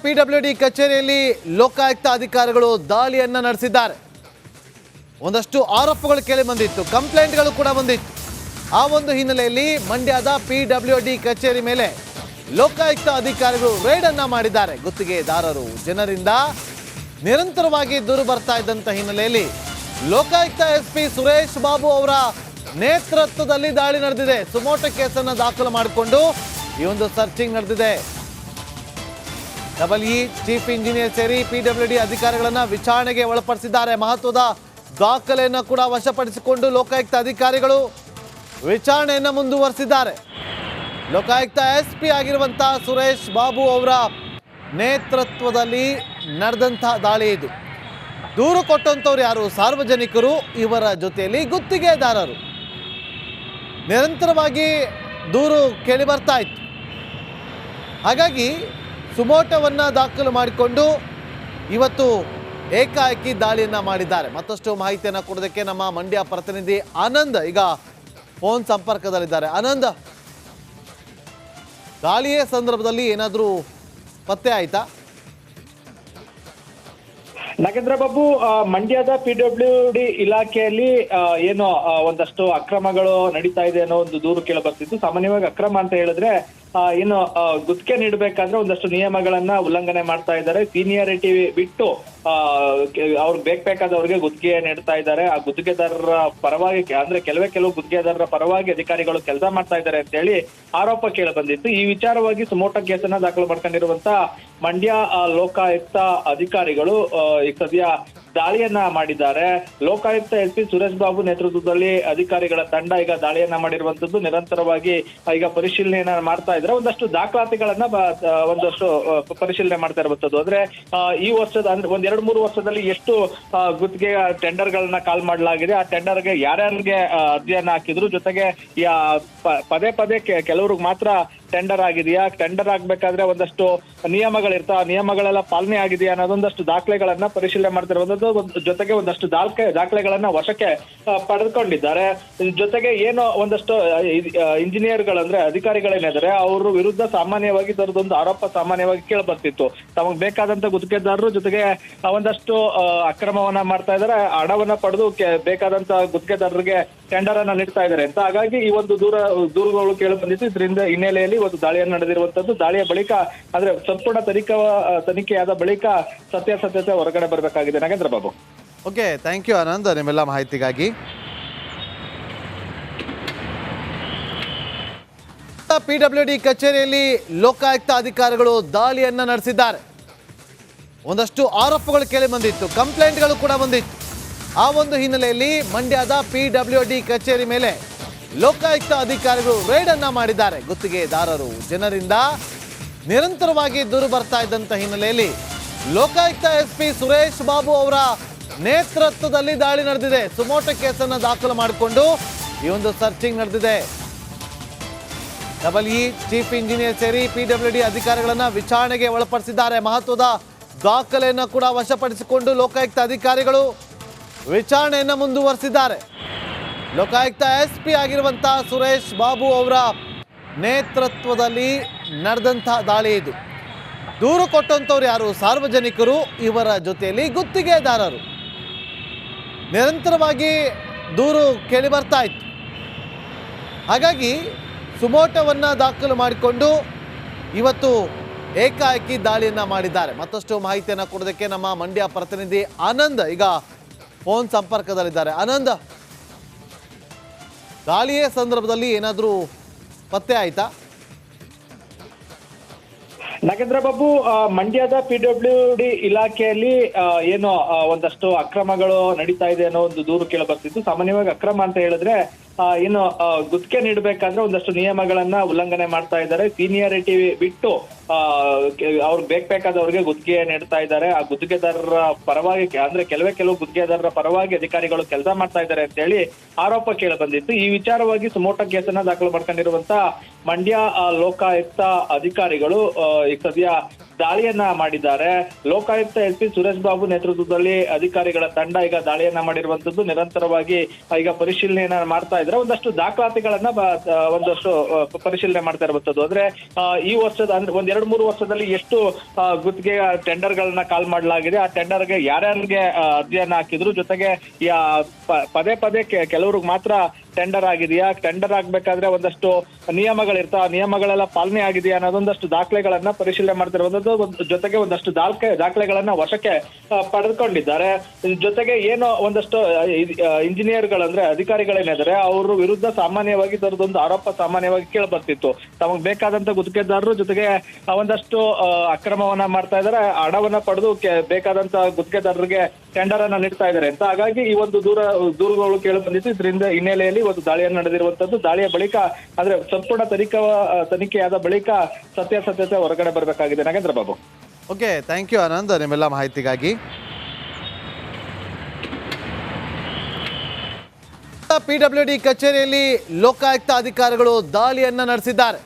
PWD ಕಚೇರಿಯಲ್ಲಿ ಲೋಕಾಯುಕ್ತ ಅಧಿಕಾರಿಗಳು ದಾಳಿಯನ್ನ ನಡೆಸಿದ್ದಾರೆ. ಒಂದಷ್ಟು ಆರೋಪಗಳು ಕೇಳಿ ಬಂದಿತ್ತು, ಕಂಪ್ಲೇಂಟ್ಗಳು ಕೂಡ ಬಂದಿತ್ತು. ಆ ಒಂದು ಹಿನ್ನೆಲೆಯಲ್ಲಿ ಮಂಡ್ಯದ ಪಿಡಬ್ಲ್ಯೂಡಿ ಕಚೇರಿ ಮೇಲೆ ಲೋಕಾಯುಕ್ತ ಅಧಿಕಾರಿಗಳು ರೇಡ್ ಅನ್ನ ಮಾಡಿದ್ದಾರೆ. ಗುತ್ತಿಗೆದಾರರು ಜನರಿಂದ ನಿರಂತರವಾಗಿ ದೂರು ಬರ್ತಾ ಇದ್ದಂತ ಹಿನ್ನೆಲೆಯಲ್ಲಿ ಲೋಕಾಯುಕ್ತ ಎಸ್ಪಿ ಸುರೇಶ್ ಬಾಬು ಅವರ ನೇತೃತ್ವದಲ್ಲಿ ದಾಳಿ ನಡೆದಿದೆ. ಸುಮೋಟೋ ಕೇಸನ್ನು ದಾಖಲು ಮಾಡಿಕೊಂಡು ಈ ಒಂದು ಸರ್ಚಿಂಗ್ ನಡೆದಿದೆ. ಡಬಲ್ ಇ ಚೀಫ್ ಇಂಜಿನಿಯರ್ ಸೇರಿ ಪಿಡಬ್ಲ್ಯೂಡಿ ಅಧಿಕಾರಿಗಳನ್ನ ವಿಚಾರಣೆಗೆ ಒಳಪಡಿಸಿದ್ದಾರೆ. ಮಹತ್ವದ ದಾಖಲೆಯನ್ನು ಕೂಡ ವಶಪಡಿಸಿಕೊಂಡು ಲೋಕಾಯುಕ್ತ ಅಧಿಕಾರಿಗಳು ವಿಚಾರಣೆಯನ್ನು ಮುಂದುವರೆಸಿದ್ದಾರೆ. ಲೋಕಾಯುಕ್ತ ಎಸ್ಪಿ ಆಗಿರುವಂತಹ ಸುರೇಶ್ ಬಾಬು ಅವರ ನೇತೃತ್ವದಲ್ಲಿ ನಡೆದಂತಹ ದಾಳಿ ಇದು. ದೂರು ಕೊಟ್ಟಂಥವ್ರು ಯಾರು? ಸಾರ್ವಜನಿಕರು, ಇವರ ಜೊತೆಯಲ್ಲಿ ಗುತ್ತಿಗೆದಾರರು. ನಿರಂತರವಾಗಿ ದೂರು ಕೇಳಿ ಬರ್ತಾ ಇತ್ತು. ಹಾಗಾಗಿ ಸುಮೋಟೋವನ್ನು ದಾಖಲು ಮಾಡಿಕೊಂಡು ಇವತ್ತು ಏಕಾಏಕಿ ದಾಳಿಯನ್ನು ಮಾಡಿದ್ದಾರೆ. ಮತ್ತಷ್ಟು ಮಾಹಿತಿಯನ್ನು ಕೊಡೋದಕ್ಕೆ ನಮ್ಮ ಮಂಡ್ಯ ಪ್ರತಿನಿಧಿ ಆನಂದ್ ಈಗ ಫೋನ್ ಸಂಪರ್ಕದಲ್ಲಿದ್ದಾರೆ. ಆನಂದ್, ದಾಳಿಯ ಸಂದರ್ಭದಲ್ಲಿ ಏನಾದರೂ ಪತ್ತೆ ಆಯ್ತಾ? ನಾಗೇಂದ್ರ ಬಾಬು, ಮಂಡ್ಯದ ಪಿಡಬ್ಲ್ಯೂಡಿ ಇಲಾಖೆಯಲ್ಲಿ ಏನೋ ಒಂದಷ್ಟು ಅಕ್ರಮಗಳು ನಡೀತಾ ಇದೆ ಅನ್ನೋ ಒಂದು ದೂರು ಕೇಳಿ ಬರ್ತಿತ್ತು. ಸಾಮಾನ್ಯವಾಗಿ ಅಕ್ರಮ ಅಂತ ಹೇಳಿದ್ರೆ ಏನು ಗುತ್ತಿಗೆ ನೀಡಬೇಕಾದ್ರೆ ಒಂದಷ್ಟು ನಿಯಮಗಳನ್ನ ಉಲ್ಲಂಘನೆ ಮಾಡ್ತಾ ಇದ್ದಾರೆ. ಸೀನಿಯಾರಿಟಿ ಬಿಟ್ಟು ಅವ್ರಿಗೆ ಬೇಕಾದವ್ರಿಗೆ ಗುತ್ತಿಗೆ ನೀಡ್ತಾ ಇದ್ದಾರೆ. ಆ ಗುತ್ತಿಗೆದಾರರ ಪರವಾಗಿ ಅಂದ್ರೆ ಕೆಲವು ಗುತ್ತಿಗೆದಾರರ ಪರವಾಗಿ ಅಧಿಕಾರಿಗಳು ಕೆಲಸ ಮಾಡ್ತಾ ಇದ್ದಾರೆ ಅಂತ ಹೇಳಿ ಆರೋಪ ಕೇಳಿ ಬಂದಿತ್ತು. ಈ ವಿಚಾರವಾಗಿ ಸುಮೋಟೋ ಕೇಸನ್ನ ದಾಖಲು ಮಾಡ್ಕೊಂಡಿರುವಂತ ಮಂಡ್ಯ ಲೋಕಾಯುಕ್ತ ಅಧಿಕಾರಿಗಳು ಈಗ ಸದ್ಯ ದಾಳಿಯನ್ನ ಮಾಡಿದ್ದಾರೆ. ಲೋಕಾಯುಕ್ತ ಎಸ್ ಪಿ ಸುರೇಶ್ ಬಾಬು ನೇತೃತ್ವದಲ್ಲಿ ಅಧಿಕಾರಿಗಳ ತಂಡ ಈಗ ದಾಳಿಯನ್ನ ಮಾಡಿರುವಂತದ್ದು. ನಿರಂತರವಾಗಿ ಈಗ ಪರಿಶೀಲನೆಯನ್ನ ಮಾಡ್ತಾ ಇದ್ದಾರೆ. ಒಂದಷ್ಟು ದಾಖಲಾತಿಗಳನ್ನ ಒಂದಷ್ಟು ಪರಿಶೀಲನೆ ಮಾಡ್ತಾ ಇರುವಂತದ್ದು. ಅಂದ್ರೆ ಈ ವರ್ಷದ ಅಂದ್ರೆ ಒಂದ್ 2-3 ವರ್ಷದಲ್ಲಿ ಎಷ್ಟು ಗುತ್ತಿಗೆ ಟೆಂಡರ್ ಗಳನ್ನ ಕಾಲ್ ಮಾಡಲಾಗಿದೆ, ಆ ಟೆಂಡರ್ಗೆ ಯಾರ್ಯಾರಿಗೆ ಅರ್ಜಿಯನ್ನ ಹಾಕಿದ್ರು, ಜೊತೆಗೆ ಪದೇ ಕೆಲವ್ರಿಗೆ ಮಾತ್ರ ಟೆಂಡರ್ ಆಗಿದೆಯಾ, ಟೆಂಡರ್ ಆಗ್ಬೇಕಾದ್ರೆ ಒಂದಷ್ಟು ನಿಯಮಗಳಿರ್ತಾವ, ಆ ನಿಯಮಗಳೆಲ್ಲ ಪಾಲನೆ ಆಗಿದೆಯಾ ಅನ್ನೋದೊಂದಷ್ಟು ದಾಖಲೆಗಳನ್ನ ಪರಿಶೀಲನೆ ಮಾಡ್ತಿರುವಂತದ್ದು. ಜೊತೆಗೆ ಒಂದಷ್ಟು ದಾಖಲೆಗಳನ್ನ ವಶಕ್ಕೆ ಪಡೆದುಕೊಂಡಿದ್ದಾರೆ. ಜೊತೆಗೆ ಏನೋ ಒಂದಷ್ಟು ಇಂಜಿನಿಯರ್ಗಳಂದ್ರೆ ಅಧಿಕಾರಿಗಳೇನಿದ್ದಾರೆ ಅವ್ರ ವಿರುದ್ಧ ಸಾಮಾನ್ಯವಾಗಿ ತರದೊಂದು ಆರೋಪ ಸಾಮಾನ್ಯವಾಗಿ ಕೇಳಿ ಬರ್ತಿತ್ತು. ತಮಗೆ ಬೇಕಾದಂತ ಗುತ್ತಿಗೆದಾರರು ಜೊತೆಗೆ ಒಂದಷ್ಟು ಅಕ್ರಮವನ್ನ ಮಾಡ್ತಾ ಇದ್ದಾರೆ, ಹಣವನ್ನ ಪಡೆದು ಬೇಕಾದಂತ ಗುತ್ತಿಗೆದಾರರಿಗೆ ಟೆಂಡರ್ ಅನ್ನ ನೀಡ್ತಾ ಇದ್ದಾರೆ ಅಂತ. ಹಾಗಾಗಿ ಈ ಒಂದು ದೂರುಗಳು ಕೇಳಿ ಬಂದಿತ್ತು. ಇದರಿಂದ ಹಿನ್ನೆಲೆಯಲ್ಲಿ ಒಂದು ದಾಳಿಯನ್ನು ನಡೆದಿರುವಂತದ್ದು. ದಾಳಿಯ ಬಳಿಕ ಅಂದ್ರೆ ಸಂಪೂರ್ಣ ತನಿಖೆಯಾದ ಬಳಿಕ ಸತ್ಯಾಸತ್ಯತೆ ಹೊರಗಡೆ ಬರಬೇಕಾಗಿದೆ. Nagendra Babu. Okay, thank you Anand ನಿಮ್ಮೆಲ್ಲ ಮಾಹಿತಿಗಾಗಿ. ಪಿಡಬ್ಲ್ಯೂಡಿ ಕಚೇರಿಯಲ್ಲಿ ಲೋಕಾಯುಕ್ತ ಅಧಿಕಾರಿಗಳು ದಾಳಿಯನ್ನ ನಡೆಸಿದ್ದಾರೆ. ಒಂದಷ್ಟು ಆರೋಪಗಳು ಕೇಳಿ ಬಂದಿತ್ತು, ಕಂಪ್ಲೇಂಟ್ಗಳು ಕೂಡ ಬಂದಿತ್ತು. ಆ ಒಂದು ಹಿನ್ನೆಲೆಯಲ್ಲಿ ಮಂಡ್ಯದ ಪಿಡಬ್ಲ್ಯೂಡಿ ಕಚೇರಿ ಮೇಲೆ ಲೋಕಾಯುಕ್ತ ಅಧಿಕಾರಿಗಳು ರೇಡ್ ಅನ್ನ ಮಾಡಿದ್ದಾರೆ. ಗುತ್ತಿಗೆದಾರರು ಜನರಿಂದ ನಿರಂತರವಾಗಿ ದೂರು ಬರ್ತಾ ಇದ್ದಂತ ಹಿನ್ನೆಲೆಯಲ್ಲಿ ಲೋಕಾಯುಕ್ತ ಎಸ್ಪಿ ಸುರೇಶ್ ಬಾಬು ಅವರ ನೇತೃತ್ವದಲ್ಲಿ ದಾಳಿ ನಡೆದಿದೆ. ಸುಮೋಟೋ ಕೇಸನ್ನು ದಾಖಲು ಮಾಡಿಕೊಂಡು ಈ ಒಂದು ಸರ್ಚಿಂಗ್ ನಡೆದಿದೆ. ಡಬಲ್ ಇ ಚೀಫ್ ಇಂಜಿನಿಯರ್ ಸೇರಿ ಪಿಡಬ್ಲ್ಯೂಡಿ ಅಧಿಕಾರಿಗಳನ್ನ ವಿಚಾರಣೆಗೆ ಒಳಪಡಿಸಿದ್ದಾರೆ. ಮಹತ್ವದ ದಾಖಲೆಯನ್ನು ಕೂಡ ವಶಪಡಿಸಿಕೊಂಡು ಲೋಕಾಯುಕ್ತ ಅಧಿಕಾರಿಗಳು ವಿಚಾರಣೆಯನ್ನು ಮುಂದುವರೆಸಿದ್ದಾರೆ. ಲೋಕಾಯುಕ್ತ ಎಸ್ಪಿ ಆಗಿರುವಂತಹ ಸುರೇಶ್ ಬಾಬು ಅವರ ನೇತೃತ್ವದಲ್ಲಿ ನಡೆದಂತಹ ದಾಳಿ ಇದು. ದೂರು ಕೊಟ್ಟಂಥವ್ರು ಯಾರು? ಸಾರ್ವಜನಿಕರು, ಇವರ ಜೊತೆಯಲ್ಲಿ ಗುತ್ತಿಗೆದಾರರು. ನಿರಂತರವಾಗಿ ದೂರು ಕೇಳಿ ಬರ್ತಾ ಇತ್ತು. ಹಾಗಾಗಿ ಸುಮೋಟೋವನ್ನು ದಾಖಲು ಮಾಡಿಕೊಂಡು ಇವತ್ತು ಏಕಾಏಕಿ ದಾಳಿಯನ್ನು ಮಾಡಿದ್ದಾರೆ. ಮತ್ತಷ್ಟು ಮಾಹಿತಿಯನ್ನು ಕೊಡೋದಕ್ಕೆ ನಮ್ಮ ಮಂಡ್ಯ ಪ್ರತಿನಿಧಿ ಆನಂದ್ ಈಗ ಫೋನ್ ಸಂಪರ್ಕದಲ್ಲಿದ್ದಾರೆ. ಆನಂದ್, ದಾಳಿಯ ಸಂದರ್ಭದಲ್ಲಿ ಏನಾದರೂ ಪತ್ತೆ ಆಯ್ತಾ? ನಾಗೇಂದ್ರ ಬಾಬು, ಮಂಡ್ಯದ ಪಿಡಬ್ಲ್ಯೂಡಿ ಇಲಾಖೆಯಲ್ಲಿ ಏನೋ ಒಂದಷ್ಟು ಅಕ್ರಮಗಳು ನಡೀತಾ ಇದೆ ಅನ್ನೋ ಒಂದು ದೂರು ಕೇಳಿ ಬರ್ತಿತ್ತು. ಸಾಮಾನ್ಯವಾಗಿ ಅಕ್ರಮ ಅಂತ ಹೇಳಿದ್ರೆ ಏನು ಗುತ್ತಿಗೆ ನೀಡಬೇಕಾದ್ರೆ ಒಂದಷ್ಟು ನಿಯಮಗಳನ್ನ ಉಲ್ಲಂಘನೆ ಮಾಡ್ತಾ ಇದ್ದಾರೆ. ಸೀನಿಯಾರಿಟಿ ಬಿಟ್ಟು ಅವ್ರಿಗೆ ಬೇಕಾದವ್ರಿಗೆ ಗುತ್ತಿಗೆ ನೀಡ್ತಾ ಇದ್ದಾರೆ. ಆ ಗುತ್ತಿಗೆದಾರರ ಪರವಾಗಿ ಅಂದ್ರೆ ಕೆಲವು ಗುತ್ತಿಗೆದಾರರ ಪರವಾಗಿ ಅಧಿಕಾರಿಗಳು ಕೆಲಸ ಮಾಡ್ತಾ ಇದ್ದಾರೆ ಅಂತ ಹೇಳಿ ಆರೋಪ ಕೇಳಿ ಬಂದಿತ್ತು. ಈ ವಿಚಾರವಾಗಿ ಸುಮೋಟೋ ಕೇಸನ್ನ ದಾಖಲು ಮಾಡ್ಕೊಂಡಿರುವಂತ ಮಂಡ್ಯ ಲೋಕಾಯುಕ್ತ ಅಧಿಕಾರಿಗಳು ಈಗ ಸದ್ಯ ದಾಳಿಯನ್ನ ಮಾಡಿದ್ದಾರೆ. ಲೋಕಾಯುಕ್ತ ಎಸ್ಪಿ ಸುರೇಶ್ ಬಾಬು ನೇತೃತ್ವದಲ್ಲಿ ಅಧಿಕಾರಿಗಳ ತಂಡ ಈಗ ದಾಳಿಯನ್ನ ಮಾಡಿರುವಂತದ್ದು. ನಿರಂತರವಾಗಿ ಈಗ ಪರಿಶೀಲನೆಯನ್ನ ಮಾಡ್ತಾ ಇದ್ದಾರೆ. ಒಂದಷ್ಟು ದಾಖಲಾತಿಗಳನ್ನ ಒಂದಷ್ಟು ಪರಿಶೀಲನೆ ಮಾಡ್ತಾ ಇರುವಂತದ್ದು. ಅಂದ್ರೆ ಈ ವರ್ಷದ ಅಂದ್ರೆ ಒಂದ್ 2-3 ವರ್ಷದಲ್ಲಿ ಎಷ್ಟು ಗುತ್ತಿಗೆ ಟೆಂಡರ್ ಗಳನ್ನ ಕಾಲ್ ಮಾಡಲಾಗಿದೆ, ಆ ಟೆಂಡರ್ಗೆ ಯಾರ್ಯಾರಿಗೆ ಅರ್ಜಿಯನ್ನ ಹಾಕಿದ್ರು, ಜೊತೆಗೆ ಪದೇ ಪದೇ ಕೆಲವ್ರಿಗೆ ಮಾತ್ರ ಟೆಂಡರ್ ಆಗಿದೆಯಾ, ಟೆಂಡರ್ ಆಗ್ಬೇಕಾದ್ರೆ ಒಂದಷ್ಟು ನಿಯಮಗಳಿರ್ತಾವ, ಆ ನಿಯಮಗಳೆಲ್ಲ ಪಾಲನೆ ಆಗಿದೆಯಾ ಅನ್ನೋದೊಂದಷ್ಟು ದಾಖಲೆಗಳನ್ನ ಪರಿಶೀಲನೆ ಮಾಡ್ತಿರುವಂತದ್ದು. ಜೊತೆಗೆ ಒಂದಷ್ಟು ದಾಖಲೆಗಳನ್ನ ವಶಕ್ಕೆ ಪಡೆದುಕೊಂಡಿದ್ದಾರೆ. ಜೊತೆಗೆ ಏನೋ ಒಂದಷ್ಟು ಇಂಜಿನಿಯರ್ಗಳಂದ್ರೆ ಅಧಿಕಾರಿಗಳೇನಿದ್ದಾರೆ ಅವ್ರ ವಿರುದ್ಧ ಸಾಮಾನ್ಯವಾಗಿ ತರದೊಂದು ಆರೋಪ ಸಾಮಾನ್ಯವಾಗಿ ಕೇಳಿ ಬರ್ತಿತ್ತು. ತಮಗ್ ಬೇಕಾದಂತ ಗುತ್ತಿಗೆದಾರರು ಜೊತೆಗೆ ಒಂದಷ್ಟು ಅಕ್ರಮವನ್ನ ಮಾಡ್ತಾ ಇದ್ದಾರೆ, ಹಣವನ್ನ ಪಡೆದು ಬೇಕಾದಂತ ಗುತ್ತಿಗೆದಾರರಿಗೆ ಟೆಂಡರ್ ಅನ್ನ ನೀಡ್ತಾ ಇದ್ದಾರೆ ಅಂತ. ಹಾಗಾಗಿ ಈ ಒಂದು ದೂರುಗಳು ಕೇಳಿ ಬಂದಿತ್ತು. ಇದರಿಂದ ಹಿನ್ನೆಲೆಯಲ್ಲಿ ಒಂದು ದಾಳಿಯನ್ನು ನಡೆದಿರುವಂತದ್ದು. ದಾಳಿಯ ಬಳಿಕ ಅಂದ್ರೆ ಸಂಪೂರ್ಣ ತನಿಖೆಯಾದ ಬಳಿಕ ಸತ್ಯಾಸತ್ಯತೆ ಹೊರಗಡೆ ಬರಬೇಕಾಗಿದೆ. Nagendra Babu. Okay, thank you Anand ನಿಮ್ಮೆಲ್ಲ ಮಾಹಿತಿಗಾಗಿ. PWD ಕಚೇರಿಯಲ್ಲಿ ಲೋಕಾಯುಕ್ತ ಅಧಿಕಾರಿಗಳು ದಾಳಿಯನ್ನ ನಡೆಸಿದ್ದಾರೆ.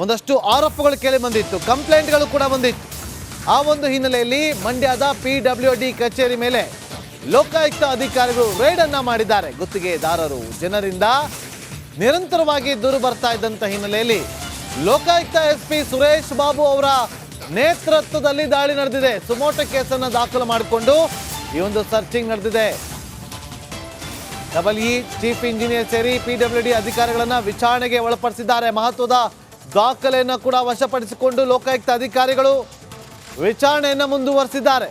ಒಂದಷ್ಟು ಆರೋಪಗಳು ಕೇಳಿ ಬಂದಿತ್ತು, ಕಂಪ್ಲೇಂಟ್ಗಳು ಕೂಡ ಬಂದಿತ್ತು. ಆ ಒಂದು ಹಿನ್ನೆಲೆಯಲ್ಲಿ ಮಂಡ್ಯದ PWD ಕಚೇರಿ ಮೇಲೆ ಲೋಕಾಯುಕ್ತ ಅಧಿಕಾರಿಗಳು ರೇಡ್ ಅನ್ನ ಮಾಡಿದ್ದಾರೆ. ಗುತ್ತಿಗೆದಾರರು ಜನರಿಂದ ನಿರಂತರವಾಗಿ ದೂರು ಬರ್ತಾ ಇದ್ದಂತ ಹಿನ್ನೆಲೆಯಲ್ಲಿ ಲೋಕಾಯುಕ್ತ ಎಸ್ಪಿ ಸುರೇಶ್ ಬಾಬು ಅವರ ನೇತೃತ್ವದಲ್ಲಿ ದಾಳಿ ನಡೆದಿದೆ. ಸುಮೋಟೋ ಕೇಸನ್ನು ದಾಖಲು ಮಾಡಿಕೊಂಡು ಈ ಒಂದು ಸರ್ಚಿಂಗ್ ನಡೆದಿದೆ. ಡಬಲ್ ಇ ಚೀಫ್ ಇಂಜಿನಿಯರ್ ಸೇರಿ PWD ಅಧಿಕಾರಿಗಳನ್ನ ವಿಚಾರಣೆಗೆ ಒಳಪಡಿಸಿದ್ದಾರೆ. ಮಹತ್ವದ ದಾಖಲೆಯನ್ನು ಕೂಡ ವಶಪಡಿಸಿಕೊಂಡು ಲೋಕಾಯುಕ್ತ ಅಧಿಕಾರಿಗಳು ವಿಚಾರಣೆಯನ್ನು ಮುಂದುವರೆಸಿದ್ದಾರೆ.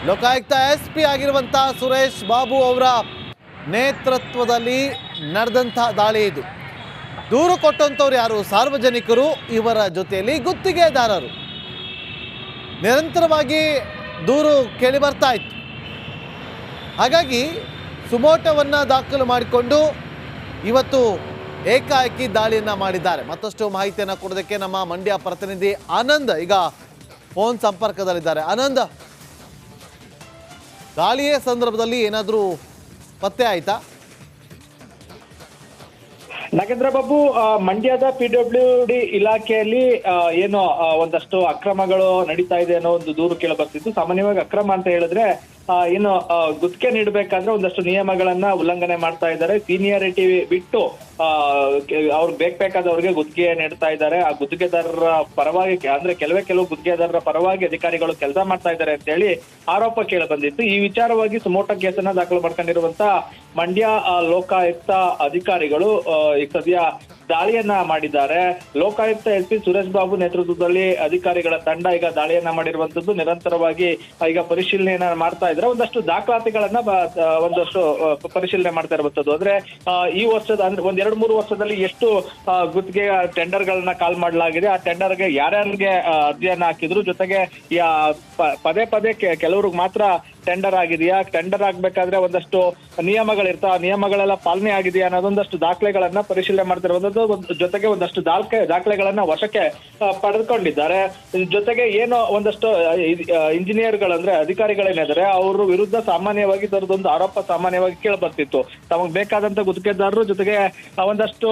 ಲೋಕಾಯುಕ್ತ SP ಆಗಿರುವಂತಹ ಸುರೇಶ್ ಬಾಬು ಅವರ ನೇತೃತ್ವದಲ್ಲಿ ನಡೆದಂತಹ ದಾಳಿ ಇದು. ದೂರು ಕೊಟ್ಟಂಥವ್ರು ಯಾರು? ಸಾರ್ವಜನಿಕರು, ಇವರ ಜೊತೆಯಲ್ಲಿ ಗುತ್ತಿಗೆದಾರರು. ನಿರಂತರವಾಗಿ ದೂರು ಕೇಳಿ ಬರ್ತಾ ಇತ್ತು. ಹಾಗಾಗಿ ಸುಮೋಟೋವನ್ನು ದಾಖಲು ಮಾಡಿಕೊಂಡು ಇವತ್ತು ಏಕಾಏಕಿ ದಾಳಿಯನ್ನು ಮಾಡಿದ್ದಾರೆ. ಮತ್ತಷ್ಟು ಮಾಹಿತಿಯನ್ನು ಕೊಡೋದಕ್ಕೆ ನಮ್ಮ ಮಂಡ್ಯ ಪ್ರತಿನಿಧಿ ಆನಂದ್ ಈಗ ಫೋನ್ ಸಂಪರ್ಕದಲ್ಲಿದ್ದಾರೆ. ಆನಂದ್, ದಾಳಿಯ ಸಂದರ್ಭದಲ್ಲಿ ಏನಾದರೂ ಪತ್ತೆ ಆಯ್ತಾ? ನಾಗೇಂದ್ರ ಬಾಬು, ಮಂಡ್ಯದ PWD ಇಲಾಖೆಯಲ್ಲಿ ಏನೋ ಒಂದಷ್ಟು ಅಕ್ರಮಗಳು ನಡೀತಾ ಇದೆ ಅನ್ನೋ ಒಂದು ದೂರು ಕೇಳಿ ಬರ್ತಿತ್ತು. ಸಾಮಾನ್ಯವಾಗಿ ಅಕ್ರಮ ಅಂತ ಹೇಳಿದ್ರೆ ಏನು ಗುತ್ತಿಗೆ ನೀಡಬೇಕಾದ್ರೆ ಒಂದಷ್ಟು ನಿಯಮಗಳನ್ನ ಉಲ್ಲಂಘನೆ ಮಾಡ್ತಾ ಇದ್ದಾರೆ. ಸೀನಿಯಾರಿಟಿ ಬಿಟ್ಟು ಅವ್ರಿಗೆ ಬೇಕಾದವ್ರಿಗೆ ಗುತ್ತಿಗೆ ನೀಡ್ತಾ ಇದ್ದಾರೆ. ಆ ಗುತ್ತಿಗೆದಾರರ ಪರವಾಗಿ ಅಂದ್ರೆ ಕೆಲವು ಗುತ್ತಿಗೆದಾರರ ಪರವಾಗಿ ಅಧಿಕಾರಿಗಳು ಕೆಲಸ ಮಾಡ್ತಾ ಇದ್ದಾರೆ ಅಂತ ಹೇಳಿ ಆರೋಪ ಕೇಳಿ ಬಂದಿತ್ತು. ಈ ವಿಚಾರವಾಗಿ ಸುಮೋಟೋ ಕೇಸನ್ನ ದಾಖಲು ಮಾಡ್ಕೊಂಡಿರುವಂತ ಮಂಡ್ಯ ಲೋಕಾಯುಕ್ತ ಅಧಿಕಾರಿಗಳು ಈಗ ಸದ್ಯ ದಾಳಿಯನ್ನ ಮಾಡಿದ್ದಾರೆ. ಲೋಕಾಯುಕ್ತ ಎಸ್ಪಿ ಸುರೇಶ್ ಬಾಬು ನೇತೃತ್ವದಲ್ಲಿ ಅಧಿಕಾರಿಗಳ ತಂಡ ಈಗ ದಾಳಿಯನ್ನ ಮಾಡಿರುವಂತದ್ದು. ನಿರಂತರವಾಗಿ ಈಗ ಪರಿಶೀಲನೆಯನ್ನ ಮಾಡ್ತಾ ಇದ್ದಾರೆ. ಒಂದಷ್ಟು ದಾಖಲಾತಿಗಳನ್ನ ಒಂದಷ್ಟು ಪರಿಶೀಲನೆ ಮಾಡ್ತಾ ಇರುವಂತದ್ದು. ಅಂದ್ರೆ ಈ ವರ್ಷದ ಅಂದ್ರೆ ಒಂದ್ 2-3 ವರ್ಷದಲ್ಲಿ ಎಷ್ಟು ಗುತ್ತಿಗೆ ಟೆಂಡರ್ ಗಳನ್ನ ಕಾಲ್ ಮಾಡಲಾಗಿದೆ, ಆ ಟೆಂಡರ್ಗೆ ಯಾರ್ಯಾರಿಗೆ ಅರ್ಜಿಯನ್ನ ಹಾಕಿದ್ರು, ಜೊತೆಗೆ ಪದೇ ಪದೇ ಕೆಲವ್ರಿಗೆ ಮಾತ್ರ ಟೆಂಡರ್ ಆಗಿದೆಯಾ, ಟೆಂಡರ್ ಆಗ್ಬೇಕಾದ್ರೆ ಒಂದಷ್ಟು ನಿಯಮಗಳಿರ್ತಾವ, ಆ ನಿಯಮಗಳೆಲ್ಲ ಪಾಲನೆ ಆಗಿದೆಯಾ ಅನ್ನೋದೊಂದಷ್ಟು ದಾಖಲೆಗಳನ್ನ ಪರಿಶೀಲನೆ ಮಾಡ್ತಿರುವಂತದ್ದು. ಜೊತೆಗೆ ಒಂದಷ್ಟು ದಾಖಲೆಗಳನ್ನ ವಶಕ್ಕೆ ಪಡೆದುಕೊಂಡಿದ್ದಾರೆ. ಜೊತೆಗೆ ಏನೋ ಒಂದಷ್ಟು ಇಂಜಿನಿಯರ್ಗಳಂದ್ರೆ ಅಧಿಕಾರಿಗಳೇನಿದ್ದಾರೆ ಅವ್ರ ವಿರುದ್ಧ ಸಾಮಾನ್ಯವಾಗಿ ತರದೊಂದು ಆರೋಪ ಸಾಮಾನ್ಯವಾಗಿ ಕೇಳಿ ಬರ್ತಿತ್ತು. ತಮಗ್ ಬೇಕಾದಂತ ಗುತ್ತಿಗೆದಾರರು ಜೊತೆಗೆ ಒಂದಷ್ಟು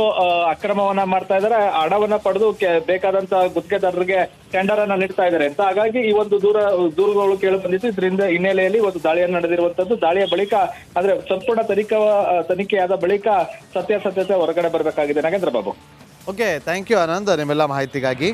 ಅಕ್ರಮವನ್ನ ಮಾಡ್ತಾ ಇದ್ದಾರೆ, ಹಣವನ್ನ ಪಡೆದು ಬೇಕಾದಂತ ಗುತ್ತಿಗೆದಾರರಿಗೆ ಟೆಂಡರ್ ಅನ್ನ ನೀಡ್ತಾ ಇದ್ದಾರೆ ಅಂತ. ಹಾಗಾಗಿ ಈ ಒಂದು ದೂರುಗಳು ಕೇಳಿ ಬಂದಿತ್ತು. ಇದರಿಂದ ಹಿನ್ನೆಲೆಯಲ್ಲಿ ಒಂದು ದಾಳಿಯನ್ನು ನಡೆದಿರುವಂತದ್ದು. ದಾಳಿಯ ಬಳಿಕ ಅಂದ್ರೆ ಸಂಪೂರ್ಣ ತನಿಖೆಯಾದ ಬಳಿಕ ಸತ್ಯಾಸತ್ಯತೆ ಹೊರಗಡೆ ಬರಬೇಕಾಗಿದೆ. Nagendra Babu. Okay, thank you Anand ನಿಮ್ಮೆಲ್ಲ ಮಾಹಿತಿಗಾಗಿ.